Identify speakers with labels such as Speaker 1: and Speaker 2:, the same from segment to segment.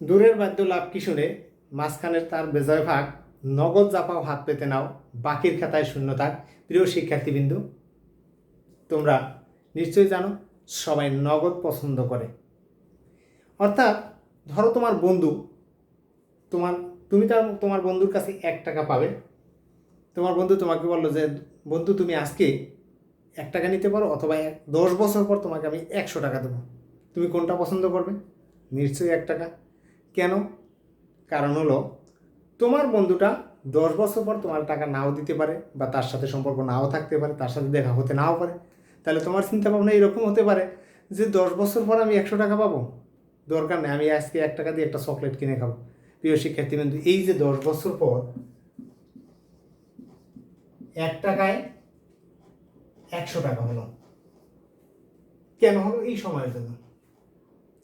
Speaker 1: দূরের বাদ্য লাভ কি শুনে মাঝখানের তার বেজয় ভাগ, নগদ জাপাও হাত পেতে নাও, বাকির খাতায় শূন্য থাক। প্রিয় শিক্ষার্থীবৃন্দু, তোমরা নিশ্চয়ই জানো সবাই নগদ পছন্দ করে। অর্থাৎ ধরো তোমার বন্ধু, তুমি তোমার বন্ধুর কাছে 1 টাকা পাবে। তোমার বন্ধু তোমাকে বললো যে বন্ধু তুমি আজকে 1 টাকা নিতে পারো, অথবা 10 বছর পর তোমাকে আমি 100 টাকা দেবো। তুমি কোনটা পছন্দ করবে? নিশ্চয়ই 1 টাকা। কেন? কারণ হলো তোমার বন্ধুটা 10 বছর পর তোমার টাকা নাও দিতে পারে, বা তার সাথে সম্পর্ক নাও থাকতে পারে, তার সাথে দেখা হতে নাও পারে। তাহলে তোমার চিন্তা ভাবনা এরকম হতে পারে যে 10 বছর পর আমি 100 টাকা পাবো, দরকার নেই, আমি আজকে 1 টাকা দিয়ে একটা চকলেট কিনে খাবো। প্রিয় শিক্ষার্থীবৃন্দু, এই যে 10 বছর পর 1 টাকায় 100 টাকা হলো, কেন হলো? এই সময়ের জন্য।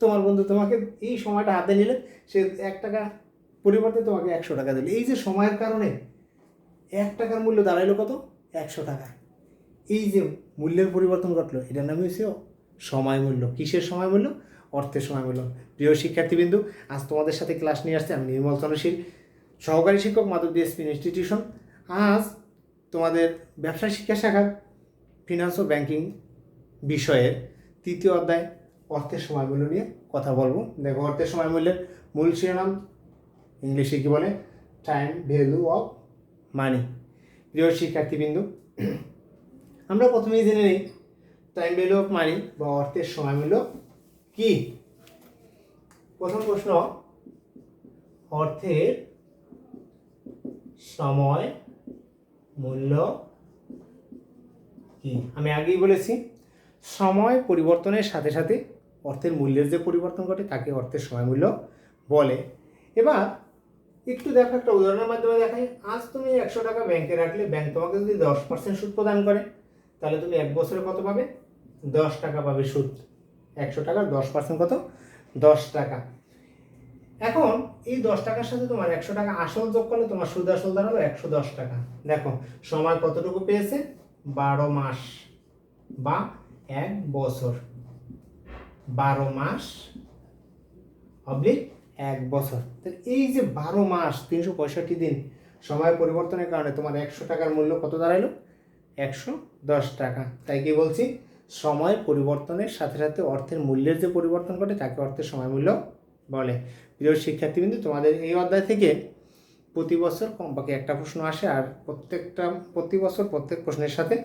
Speaker 1: তোমার বন্ধু তোমাকে এই সময়টা হাতে নিলে সে 1 টাকা পরিবর্তে তোমাকে 100 টাকা দিল। এই যে সময়ের কারণে 1 টাকার মূল্য দাঁড়াইলো কত? 100 টাকা। এই যে মূল্যের পরিবর্তন ঘটলো, এটার নামই হচ্ছে সময় মূল্য। কিসের সময় মূল্য? অর্থের সময় মূল্য। প্রিয় শিক্ষার্থীবৃন্দু, আজ তোমাদের সাথে ক্লাস নিয়ে আসছে আমি নির্মল চন্দ্রশীল, সহকারী শিক্ষক, মাধবদী এসপি ইনস্টিটিউশন। আজ তোমাদের ব্যবসা শিক্ষা শাখার ফিনান্স ও ব্যাংকিং বিষয়ের 3য় অধ্যায় অর্থের সময় মূল্য নিয়ে কথা বলবো। দেখো, অর্থের সময় মূল্যের মূল শিরোনাম ইংলিশে কী বলে? Time value of money. প্রিয় শিক্ষার্থীবৃন্দু, আমরা প্রথমেই জেনে নিই টাইম ভ্যালু অফ মানি বা অর্থের সময় মূল্য কি। প্রথম প্রশ্ন, অর্থের সময় মূল্য কি? আমি আগেই বলেছি, সময় পরিবর্তনের সাথে সাথে অর্থের মূল্যের যে পরিবর্তন ঘটে তাকে অর্থের সময় মূল্য বলে। এবার একটু দেখো, একটা উদাহরণের মাধ্যমে দেখাই। আজ তুমি 100 টাকা ব্যাংকে রাখলে, ব্যাংক তোমাকে যদি 10% সুদ প্রদান করে, তাহলে তুমি 1 বছরে কত পাবে? 10 টাকা পাবে সুদ। 100 টাকার 10% কত? 10 টাকা। এখন এই 10 টাকার সাথে তোমার 100 টাকা আসল যোগ করলে তোমার সুদ আসল দাঁড়ালো 110 টাকা। দেখো সময় কতটুকু পেয়েছে? 12 মাস বা 1 বছর। 12 মাস অবলিক 1 বছর। এই যে 12 মাস 365 দিন সময় পরিবর্তনের কারণে তোমার 100 টাকার মূল্য কত দাঁড়াইলো? 110 টাকা। তাই কি বলছি, সময় পরিবর্তনের সাথে সাথে অর্থের মূল্যের যে পরিবর্তন ঘটে তাকে অর্থের সময় মূল্য বলে। প্রিয় শিক্ষার্থীবৃন্দু, তোমাদের এই অধ্যায় থেকে প্রতি বছর কমপক্ষে একটা প্রশ্ন আসে, আর প্রতি বছর প্রত্যেক প্রশ্নের সাথে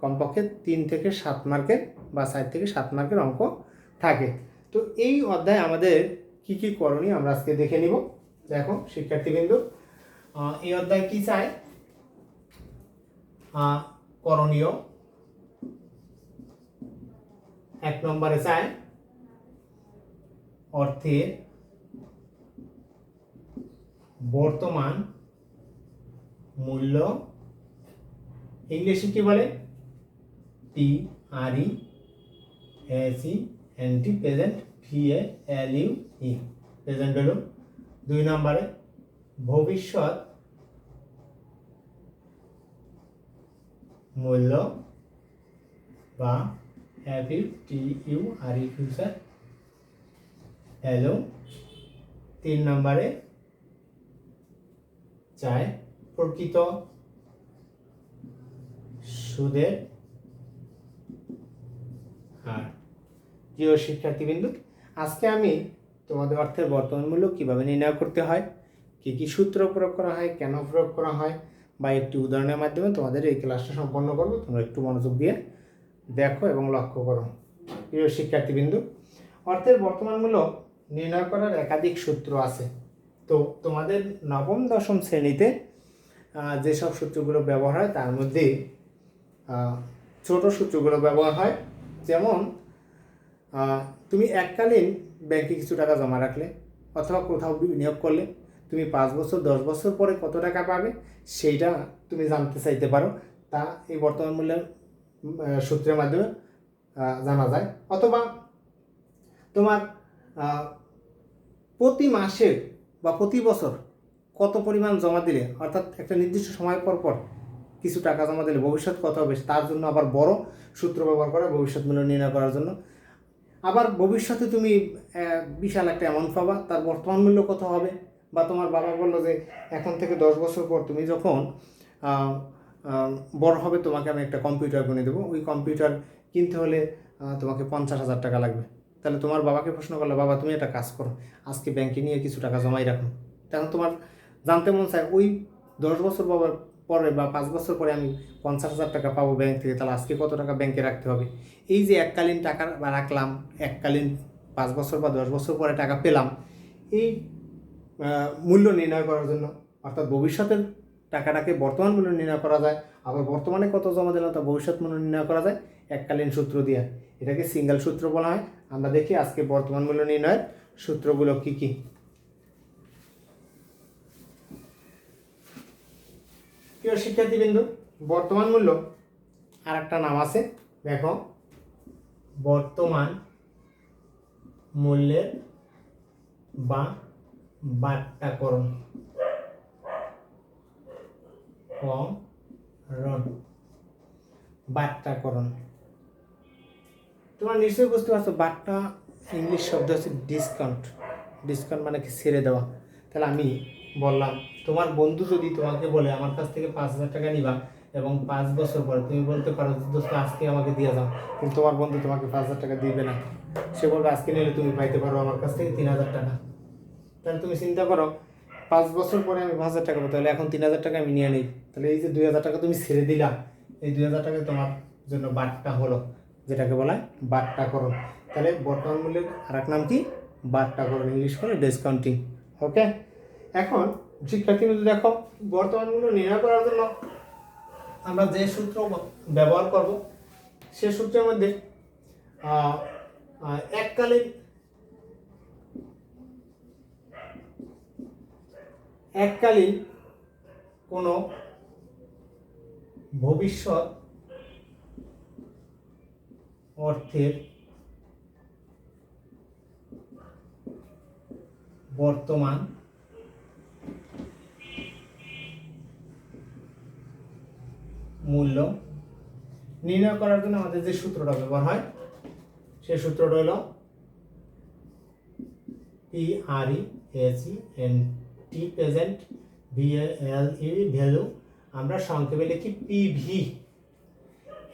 Speaker 1: কমপক্ষে 3 থেকে 7 মার্কের বা 4 থেকে 7 মার্কের অঙ্ক থাকে। তো এই অধ্যায়ে আমাদের কি কি করণীয় আমরা আজকে দেখে নিব। দেখো শিক্ষার্থীবৃন্দু, এই অধ্যায় কি চায়? করণীয় 1 নম্বরে চায় অর্থের বর্তমান মূল্য, ইংলিশে কি বলে? PRESENT, present, VALUE, present value. 2 নম্বরে ভবিষ্যৎ মূল্য বা FUTURE, ফিউচার ভ্যালু। 3 নম্বরে চায় প্রকৃত সুদের হার। প্রিয় শিক্ষার্থীবৃন্দু, আজকে আমি তোমাদের অর্থের বর্তমান মূল্য কীভাবে নির্ণয় করতে হয়, কী কী সূত্র প্রয়োগ করা হয়, কেন প্রয়োগ করা হয়, বা একটি উদাহরণের মাধ্যমে তোমাদের এই ক্লাসটা সম্পন্ন করবো। তোমরা একটু মনোযোগ দিয়ে দেখো এবং লক্ষ্য করো। প্রিয় শিক্ষার্থীবৃন্দু, অর্থের বর্তমান মূল্য নির্ণয় করার একাধিক সূত্র আছে। তো তোমাদের 9ম-10ম শ্রেণীতে যেসব সূত্রগুলো ব্যবহার হয় তার মধ্যে ছোট সূত্রগুলো ব্যবহার হয়। যেমন তুমি এককালীন ব্যাংকে কিছু টাকা জমা রাখলে অথবা কোথাও বিনিয়োগ করলে, তুমি 5 বছর 10 বছর পরে কত টাকা পাবে সেইটা তুমি জানতে চাইতে পারো। তা এই বর্তমান মূল্যের সূত্রের মাধ্যমে জানা যায়। অথবা তোমার প্রতি মাসে বা প্রতি বছর কত পরিমাণ জমা দিলে, অর্থাৎ একটা নির্দিষ্ট সময় পর পর কিছু টাকা জমা দিলে ভবিষ্যৎ কত হবে, তার জন্য আবার বড় সূত্র ব্যবহার করা ভবিষ্যৎ মূল্য নির্ণয় করার জন্য। আবার ভবিষ্যতে তুমি বিশাল একটা অ্যামাউন্ট পাবা, তার বর্তমান মূল্য কত হবে? বা তোমার বাবা বললো যে এখন থেকে 10 বছর পর তুমি যখন বড় হবে তোমাকে আমি একটা কম্পিউটার কিনে দেবো, ওই কম্পিউটার কিনতে হলে তোমাকে 50,000 টাকা লাগবে। তাহলে তোমার বাবাকে প্রশ্ন করলে, বাবা তুমি একটা কাজ করো, আজকে ব্যাংকে নিয়ে কিছু টাকা জমাই রাখো। তখন তোমার জানতে মন চায় ওই 10 বছর পরে বা 5 বছর পরে আমি 50,000 টাকা পাবো ব্যাংক থেকে, তাহলে আজকে কত টাকা ব্যাংকে রাখতে হবে। এই যে এককালীন টাকা রাখলাম, এককালীন 5 বছর বা 10 বছর পরে টাকা পেলাম, এই মূল্য নির্ণয় করার জন্য, অর্থাৎ ভবিষ্যতের টাকাটাকে বর্তমান মূল্য নির্ণয় করা যায়, আবার বর্তমানে কত জমা দিলাম তা ভবিষ্যৎ মূল্য নির্ণয় করা যায় এককালীন সূত্র দিয়ে। এটাকে সিঙ্গেল সূত্র বলা হয়। আমরা দেখি আজকে বর্তমান মূল্য নির্ণয়ের সূত্রগুলো কি কি। প্রিয় শিক্ষার্থীবৃন্দ, বর্তমান মূল্য আর একটা নাম আছে, দেখো, বর্তমান মূল্যের বা বাট্টাকরণ বাট্টাকরণ। তোমরা নিশ্চয়ই বুঝতে পারছো, বাট্টা ইংলিশ শব্দ হচ্ছে ডিসকাউন্ট। ডিসকাউন্ট মানে কি? ছেড়ে দেওয়া। তাহলে আমি বললাম, তোমার বন্ধু যদি তোমাকে বলে আমার কাছ থেকে 5,000 টাকা নিবা এবং 5 বছর পরে তুমি বলতে পারো দোস্ত আজকে আমাকে দিয়ে যাও, কিন্তু তোমার বন্ধু তোমাকে 5,000 টাকা দিবে না। সে বলবে আজকে নিলে তুমি পাইতে পারো আমার কাছ থেকে 3,000 টাকা। তাহলে তুমি চিন্তা করো, 5 বছর পরে আমি 5,000 টাকা পাবো, তাহলে এখন 3,000 টাকা আমি নিয়ে নিই। তাহলে এই যে 2,000 টাকা তুমি ছেড়ে দিলা, এই 2,000 টাকা তোমার জন্য বাট্টা হলো, যেটাকে বলা হয় বাট্টাকরণ। তাহলে বর্তমান মূল্যের আর এক নাম কি? বাট্টাকরণ, ইংলিশ করে ডিসকাউন্টিং। ওকে, এখন শিক্ষার্থী বন্ধু দেখো, বর্তমান মূল্য নির্ণয় করার জন্য আমরা যে সূত্র ব্যবহার করব, সে সূত্রের মধ্যে এককালীন কোনো ভবিষ্যৎ অর্থের বর্তমান মূল্য নির্ণয় করার জন্য আমাদের যে সূত্রটা ব্যবহার হয়, সেই সূত্রটা হলো PRESENT, প্রেজেন্ট, VALE ভ্যালু, আমরা সংক্ষেপে লিখি PV।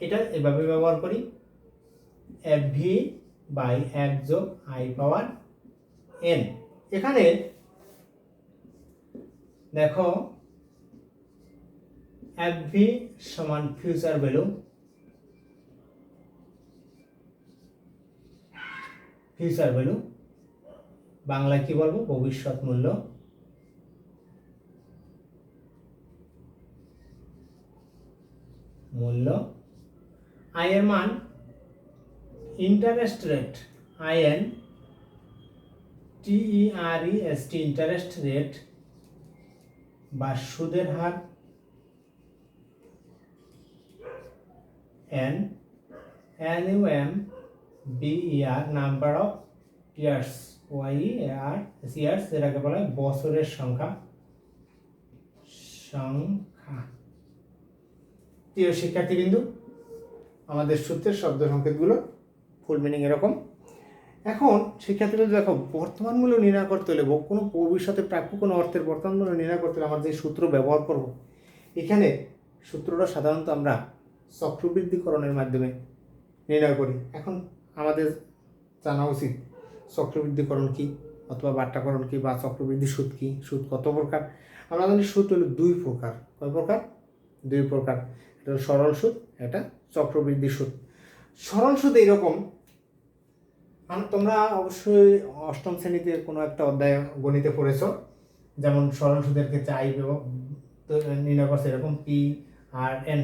Speaker 1: এটা এভাবে ব্যবহার করি, FV বাই 1 যোগ I পাওয়ার N। এখানে দেখো, FV সমান ফিউচার ভ্যালু, ফিউচার ভ্যালু বাংলায় কি বলবো? ভবিষ্যৎ মূল্য। মূল্য I এর মান interest rate, IN TEREST, interest rate বা সুদের হার, NUMBER, number of years, years, যেটাকে বলা হয় বছরের সংখ্যা। প্রিয় শিক্ষার্থীবৃন্দু, আমাদের সূত্রের শব্দ সংকেতগুলো ফুল মিনিং এরকম। এখন শিক্ষার্থীবৃন্দ দেখো, বর্তমান মূল্য নির্ণয় করতে হলে, কোনো ভবিষ্যতে প্রাপ্য কোনো অর্থের বর্তমান মূল্য নির্ণয় করতে হলে আমরা যে সূত্র ব্যবহার করব, এখানে সূত্রটা সাধারণত আমরা চক্রবৃদ্ধিকরণের মাধ্যমে নির্ণয় করি। এখন আমাদের জানা উচিত চক্রবৃদ্ধিকরণ কি, অথবা বাট্টাকরণ কি, বা চক্রবৃদ্ধি সুদ কি, সুদ কত প্রকার। আমরা জানি সুদ হলো 2 প্রকার। কয় প্রকার? 2 প্রকার। এটা হলো সরল সুদ, এটা চক্রবৃদ্ধি সুদ। সরল সুদ এইরকম, তোমরা অবশ্যই 8ম শ্রেণীতে কোনো একটা অধ্যায় গণিতে পড়েছ, যেমন সরল সুদের ক্ষেত্রে I নির্ণয় করছে এরকম PRN,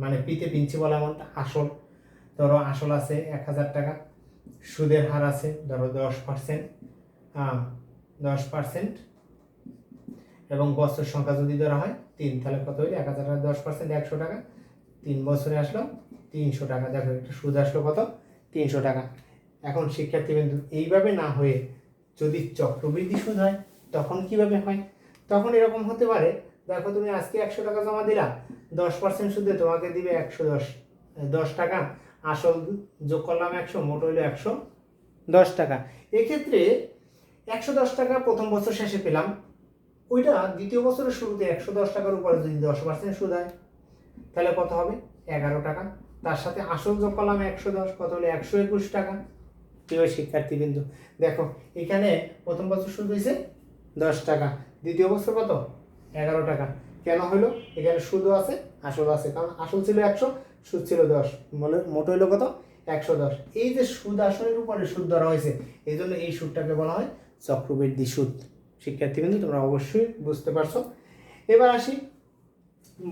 Speaker 1: মানে পিতে প্রিন্সিপাল অ্যামাউন্ট, আসল। ধরো আসল আছে 1,000 টাকা, সুদের হার আছে ধরো 10%, 10%, এবং বছর সংখ্যা যদি ধরা হয় 3, তাহলে কত হইল? 1,000 টাকা 10% 100 টাকা, 3 বছরে আসলো 300 টাকা। দেখো একটা সুদ আসলো কত? 300 টাকা। এখন শিক্ষার্থীবৃন্দু, এইভাবে না হয়ে যদি চক্রবৃদ্ধি সুদ হয় তখন কিভাবে হয়? তখন এরকম হতে পারে, দেখো তুমি আজকে 100 টাকা জমা দিলা, 10% সুদে তোমাকে দিবে 110 টাকা, আসল যোগ করলাম 100, মোট হইলো 10 টাকা। এক্ষেত্রে 110 টাকা প্রথম বছর শেষে পেলাম, ওইটা দ্বিতীয় বছরের শুরুতে 110 টাকার উপরে যদি 10% সুদ হয় তাহলে কত হবে? 11 টাকা। তার সাথে আসল যোগ করলাম 110, কত হলো? 121 টাকা। প্রিয় শিক্ষার্থীবৃন্দ, দেখো এখানে প্রথম বছর সুদ হয়েছে 10 টাকা, দ্বিতীয় বছর কত? 11 টাকা। কেন হলো? এখানে সুদও আছে আসল আছে, কারণ আসল ছিল 100, সুদ ছিল 10, মোট হইলো কত? 110। এই যে সুদ আসলের উপরে সুদ ধরা হয়েছে, এই জন্য এই সুদটাকে বলা হয় চক্রবৃদ্ধি সুদ। শিক্ষার্থীবৃন্দ, তোমরা অবশ্যই বুঝতে পারছো। এবার আসি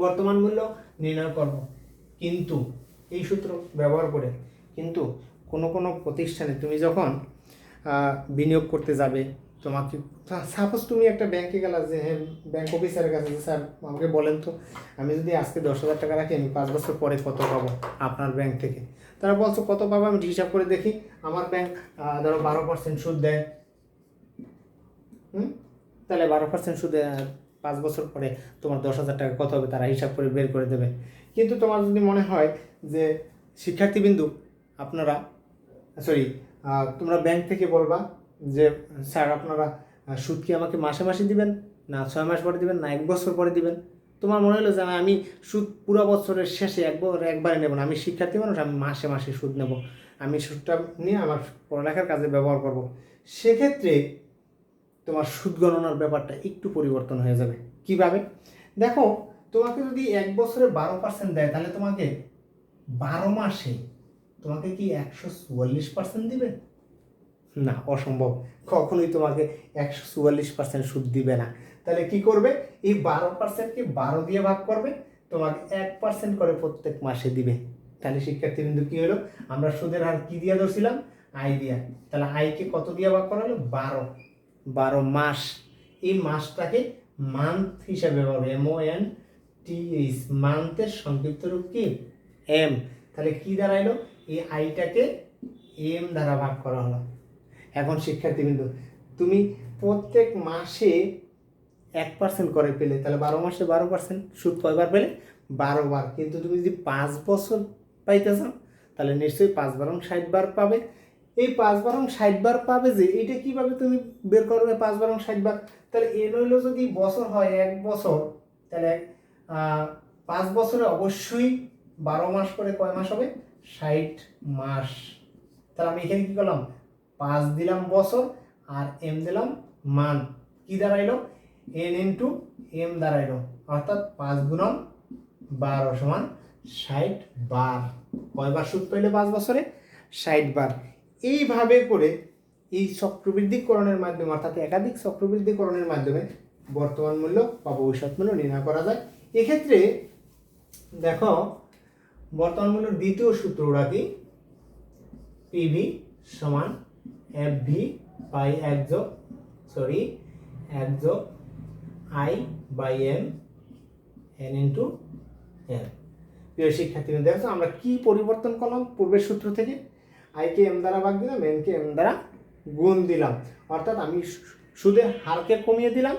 Speaker 1: বর্তমান মূল্য নির্ণয় করব, কিন্তু এই সূত্র ব্যবহার করে। কিন্তু কোনো কোনো প্রতিষ্ঠানে তুমি যখন বিনিয়োগ করতে যাবে, তোমাকে সাপোজ তুমি একটা ব্যাংকে গেলা, যে হ্যাঁ ব্যাংক অফিসারের কাছে, যে স্যার আমাকে বলেন তো, আমি যদি আজকে 10,000 টাকা রাখি, আমি 5 বছর পরে কত পাবো আপনার ব্যাংক থেকে? তারা বলছো কত পাবো, আমি হিসাব করে দেখি, আমার ব্যাংক ধরো 12% সুদ দেয়। তাহলে 12% সুদে 5 বছর পরে তোমার 10,000 টাকা কত হবে, তারা হিসাব করে বের করে দেবে। কিন্তু তোমার যদি মনে হয় যে শিক্ষার্থীবৃন্দু, আপনারা তোমরা ব্যাংক থেকে বলবা যে স্যার আপনারা সুদ কি আমাকে মাসে মাসে দিবেন, না 6 মাস পরে দিবেন, না 1 বছর পরে দিবেন? তোমার মনে হলো যে আমি সুদ পুরো বছরের শেষে একবারে নেব না, আমি শিক্ষার্থী মানুষ, আমি মাসে মাসে সুদ নেব, আমি সুদটা নিয়ে আমার পড়ালেখার কাজে ব্যবহার করব। সেক্ষেত্রে তোমার সুদ গণনার ব্যাপারটা একটু পরিবর্তন হয়ে যাবে। কিভাবে? দেখো, তোমাকে যদি 1 বছরে 12% দেয়, তাহলে তোমাকে 12 মাসে তোমাকে কি 144% দিবে? না, অসম্ভব, কখনোই তোমাকে 144% সুদ দিবে না। তাহলে কি করবে? এই 12%কে 12 দিয়ে ভাগ করবে, তোমাকে 1% করে প্রত্যেক মাসে দিবে। তাহলে শিক্ষার্থীবৃন্দু কি হলো? আমরা সুদের হার কি দিয়ে ধরছিলাম? আয় দিয়া। তাহলে আয়কে কত দিয়ে ভাগ করা হলো? 12 মাস। এই মাসটাকে মান্থ হিসাবে পাবে, MONTH, মান্থের সংক্ষিপ্ত রূপ কি? এম। তাহলে কি দাঁড়াইলো? এই আইটাকে এম দ্বারা ভাগ করা হলো। এখন শিক্ষার্থীবৃন্দু, তুমি প্রত্যেক মাসে 1% করে পেলে, তাহলে 12 মাসে 12% সুদ কয়বার পেলে? 12 বার। কিন্তু তুমি যদি 5 বছর পাইতে চাও, তাহলে নিশ্চয়ই 5 বারং 60 বার পাবে। এই 5 বারং 60 বার পাবে, যে এটা কিভাবে তুমি বের করবে 5 বারং 60 বার? তাহলে এ হইলো যদি বছর হয় 1 বছর, তাহলে 5 বছরে অবশ্যই 12 মাস করে কয় মাস হবে? 60 মাস। তাহলে আমি এখানে কি করলাম? 5 দিলাম বছর, আর এম দিলাম মান্থ। কি দাঁড়াইলো? n ইন্টু এম দাঁড়াইলো, অর্থাৎ 5 গুণন 12 সমান 60 বার। কয়বার সুদ পাইলে 5 বছরে? 60 বার। এইভাবে করে এই চক্রবৃদ্ধিকরণের মাধ্যমে, অর্থাৎ একাধিক চক্রবৃদ্ধিকরণের মাধ্যমে বর্তমান মূল্য বা ভবিষ্যৎ মূল্য নির্ণয় করা যায়। এক্ষেত্রে দেখো, বর্তমান মূল্যের দ্বিতীয় সূত্রটা কি? পিভি সমান এফভি বাই 1 যোগ I by M, N into M. প্রিয় শিক্ষার্থীবৃন্দ, দেখো আমরা কি পরিবর্তন করলাম পূর্বের সূত্র থেকে? আইকে এম দ্বারা ভাগ দিলাম, এনকে এম দ্বারা গুণ দিলাম, অর্থাৎ আমি সুদের হারকে কমিয়ে দিলাম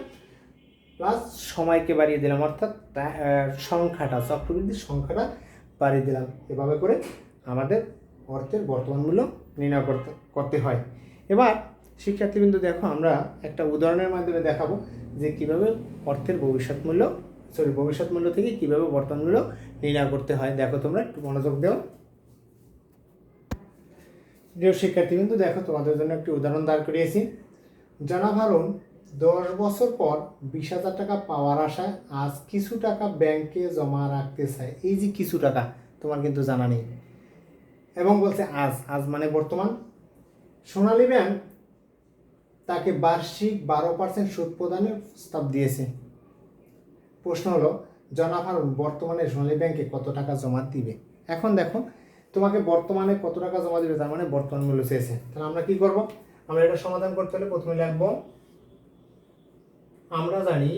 Speaker 1: প্লাস সময়কে বাড়িয়ে দিলাম, অর্থাৎ সংখ্যাটা, চক্রবৃদ্ধির সংখ্যাটা বাড়িয়ে দিলাম। এভাবে করে আমাদের অর্থের বর্তমান মূল্য নির্ণয় করতে হয়। এবার শিক্ষার্থীবৃন্দ দেখো, আমরা একটা উদাহরণের মাধ্যমে দেখাবো যে কিভাবে অর্থের ভবিষ্যৎ মূল্য থেকে কিভাবে বর্তমান মূল্য নির্ণয় করতে হয়। দেখো, তোমরা একটু মনোযোগ দাও। প্রিয় শিক্ষার্থীবৃন্দ, দেখো তোমাদের জন্য একটি উদাহরণ দাঁড় করিয়েছি। জনাব হারুন 10 বছর পর 20,000 টাকা পাওয়ার আশায় আজ কিছু টাকা ব্যাংকে জমা রাখতে চায়। এই যে কিছু টাকা, তোমার কিন্তু জানা নেই, এবং বলছে আজ মানে বর্তমান। সোনালী ব্যাংক তাকে বার্ষিক 12% সুদ প্রদানের প্রস্তাব দিয়েছে। প্রশ্ন হলো, জনাব হারুন বর্তমানে সোনালী ব্যাংকে কত টাকা জমা দিবে? এখন দেখো, তোমাকে বর্তমানে কত টাকা জমা দিবে, তার মানে বর্তমান মূল্য চেয়েছে। তাহলে আমরা কি করব? আমরা এটা সমাধান করতে হলে প্রথমে লিখব, আমরা জানি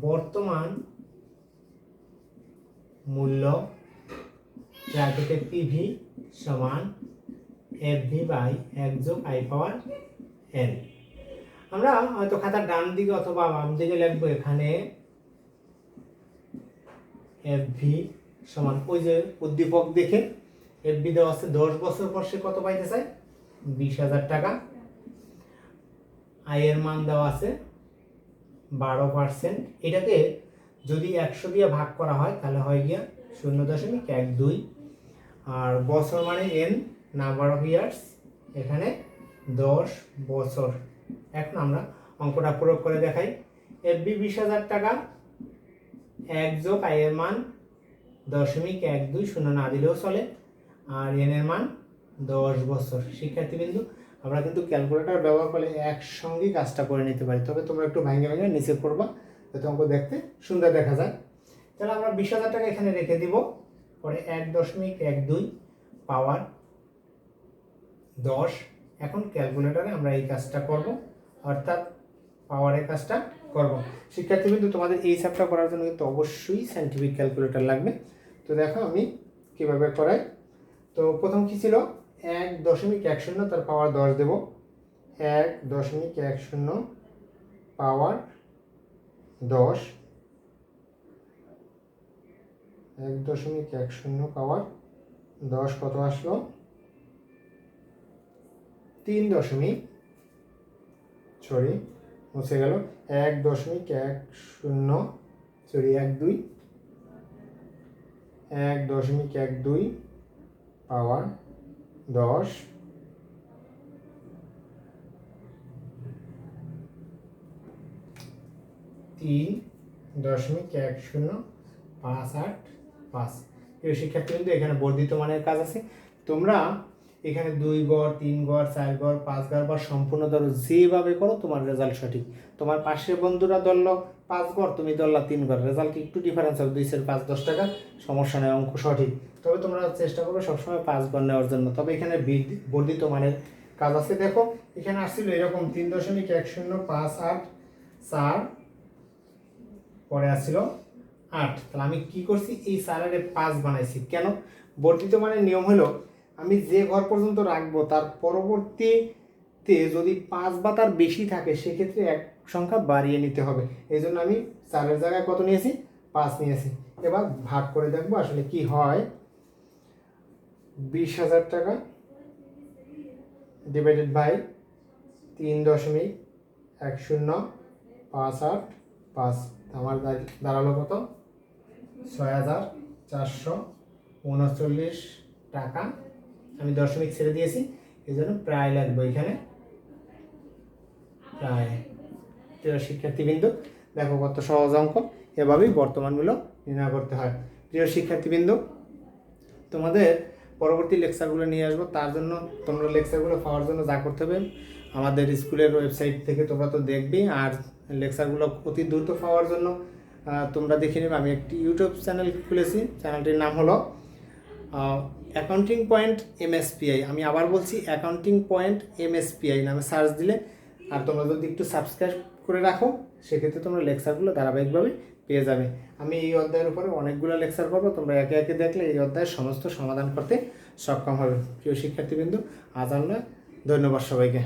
Speaker 1: বর্তমান মূল্য ব্র্যাকেটে পিভি সমান এফভি বাই 1 যোগ আই পাওয়ার এন। আমরা হয়তো খাতার ডান দিকে অথবা বাম দিকে লিখবো, এখানে এফভি সমান ওই যে উদ্দীপক দেখে এফবি দেওয়া আছে 10 বছর পর সে কত পাইতে চায় 20,000 টাকা। আয়ের মান দেওয়া আছে 12%। এটাকে যদি 100 দিয়ে ভাগ করা হয় তাহলে হয় গিয়া 0.12। আর বছর মানে এন, নাম্বার অফ ইয়ার্স, এখানে 10 বছর। এখন আমরা অঙ্কটা প্রয়োগ করে দেখাই। এফবি 20,000 টাকা, 1 যোগ আয়ের মান 0.12, শূন্য না দিলেও চলে, আর এন এর মান 10 বছর। শিক্ষার্থীবৃন্দু, আমরা কিন্তু ক্যালকুলেটর ব্যবহার করে একসঙ্গেই কাজটা করে নিতে পারি, তবে তোমরা একটু ভেঙে ভেঙে নিচে করবা যাতে অঙ্ক দেখতে সুন্দর দেখা যায়। তাহলে আমরা 20,000 টাকা এখানে রেখে দিব, পরে 1.12 পাওয়ার 10। এখন ক্যালকুলেটরে আমরা এই কাজটা করব, অর্থাৎ পাওয়ারের কাজটা করব। শিক্ষার্থীবৃন্দু, তোমাদের এই হিসাবটা করার জন্য কিন্তু অবশ্যই সায়েন্টিফিক ক্যালকুলেটর লাগবে। তো দেখো আমি কিভাবে করাই। তো প্রথম কি ছিল 1.10 তার পাওয়ার 10 দেব, 1.10 পাওয়ার 10, 1.10 পাওয়ার 10 কত আসলো 3 দশমিক, সরি মুছে গেল, 1.12 1.12 পাওয়ার 10, 3.1058 প্রিয় শিক্ষার্থীবৃন্দ, এখানে বর্ধিত মানের কাজ আছে। তোমরা এখানে 2 গড়, 3 গড়, 4 গড়, 5 গড় বা সম্পূর্ণ ধরো যেভাবে করো তোমার রেজাল্ট সঠিক। তোমার পাশের বন্ধুরা ধরলো 5 গড়, তুমি ধরলা 3 গড়, রেজাল্ট একটু ডিফারেন্স হবে, 2 এর 5-10 টাকা, সমস্যা নেই, অঙ্ক সঠিক। তবে তোমরা চেষ্টা করবে সবসময় 5 গড় নেওয়ার জন্য। তবে এখানে বর্ধিত মানের কাজ আছে। দেখো এখানে আসছিল এরকম 3.1058 পরে আসছিল 8। তাহলে আমি কি করছি, এই 4 এর 5 বানাইছি। কেন? বর্ধিত মানের নিয়ম হলো আমি যে ঘর পর্যন্ত রাখবো তার পরবর্তীতে যদি 5 বা তার বেশি থাকে সেক্ষেত্রে এক সংখ্যা বাড়িয়ে নিতে হবে। এই জন্য আমি 4 এর জায়গায় কত নিয়েছি, 5 নিয়েছি। এবার ভাগ করে দেখবো আসলে কি হয়। 20,000 টাকা ডিভাইডেড বাই 3.1058, আমার দাঁড়ালো কত 6,439 টাকা। আমি দশমিক ছেড়ে দিয়েছি, এই জন্য প্রায় লাগবে এখানে, প্রায়। প্রিয় শিক্ষার্থীবৃন্দ, দেখো কত সহজ অঙ্ক, এভাবেই বর্তমান মূল্য নির্ণয় করতে হয়। প্রিয় শিক্ষার্থীবৃন্দ, তোমাদের পরবর্তী লেকচারগুলো নিয়ে আসবো। তার জন্য তোমরা লেকচারগুলো পাওয়ার জন্য যা করতে হবে, আমাদের স্কুলের ওয়েবসাইট থেকে তোমরা তো দেখবেই, আর লেকচারগুলো অতি দ্রুত পাওয়ার জন্য তোমরা দেখে নেবে। আমি একটি ইউটিউব চ্যানেল খুলেছি, চ্যানেলটির নাম হলো অ্যাকাউন্টিং পয়েন্ট MSPI। আমি আবার বলছি, অ্যাকাউন্টিং পয়েন্ট MSPI নামে সার্চ দিলে, আর তোমরা যদি একটু সাবস্ক্রাইব করে রাখো সেক্ষেত্রে তোমরা লেকচারগুলো ধারাবাহিকভাবে পেয়ে যাবে। আমি এই অধ্যায়ের উপরে অনেকগুলো লেকচার করবো, তোমরা একে একে দেখলে এই অধ্যায়ের সমস্ত সমাধান করতে সক্ষম হবে। প্রিয় শিক্ষার্থীবৃন্দ, আজ আমরা ধন্যবাদ সবাইকে।